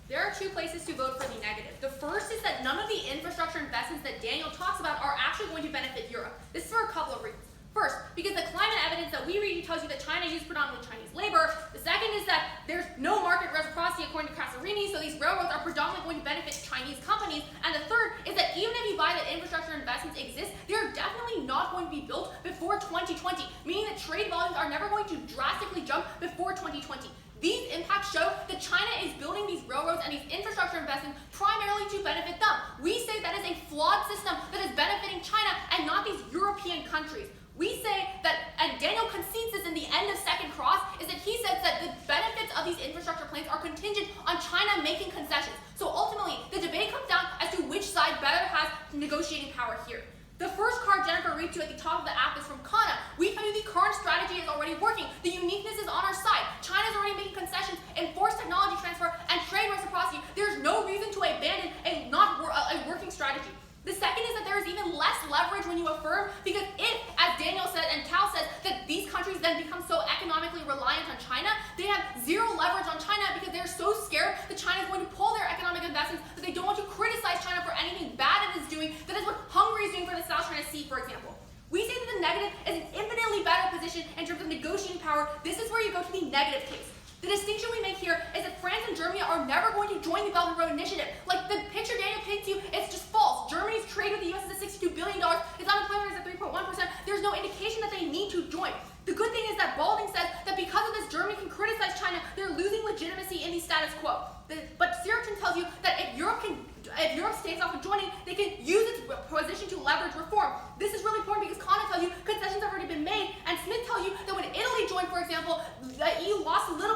There are two places to vote for the negative. The first is that none of the infrastructure investments that Daniel talks about are actually going to benefit Europe. This is for a couple of reasons. First, because the climate evidence that we read tells you that China uses predominantly Chinese labor. The second is that there's no market reciprocity according to Casarini, so these railroads are predominantly going to benefit Chinese companies. And the third is that even if you buy that infrastructure investments exist, they're definitely not going to be built before 2020, meaning that trade volumes are never going to drastically jump before 2020. These impacts show that China is building these railroads and these infrastructure investments primarily to benefit them. We say that is a flawed system that is benefiting China and not these European countries. We say that, and Daniel concedes this in the end of Second Cross, is that he says that the benefits of these infrastructure plans are contingent on China making concessions. So ultimately, the debate comes down as to which side better has negotiating power here. The first card Jennifer read to at the top of the app is from Kana. We tell you the current strategy is already working. The uniqueness is on our side. China's already making concessions in forced technology transfer and trade reciprocity. There's no reason to abandon a working strategy. The second is that there is even less leverage when you affirm, because if, as Daniel said and Cal says, that these countries then become so economically reliant on China, they have zero leverage on China because they're so scared that China is going to pull their economic investments, that they don't want to criticize China for anything bad it is doing. That is what Hungary is doing for the South China Sea, for example. We say that the negative is an infinitely better position in terms of negotiating power. This is where you go to the negative case. The distinction we make here is that France and Germany are never going to join the Belt and Road Initiative. Like the picture Daniel paints you, it's just false. Germany's trade with the US is at $62 billion. Its unemployment is at 3.1%. There's no indication that they need to join. The good thing is that Balding says that because of this, Germany can criticize China. They're losing legitimacy in the status quo. But Sirichin tells you that if Europe stays off of joining, they can use its position to leverage reform. This is really important because Kana tells you concessions have already been made, and Smith tells you that when Italy joined, for example, the EU lost a little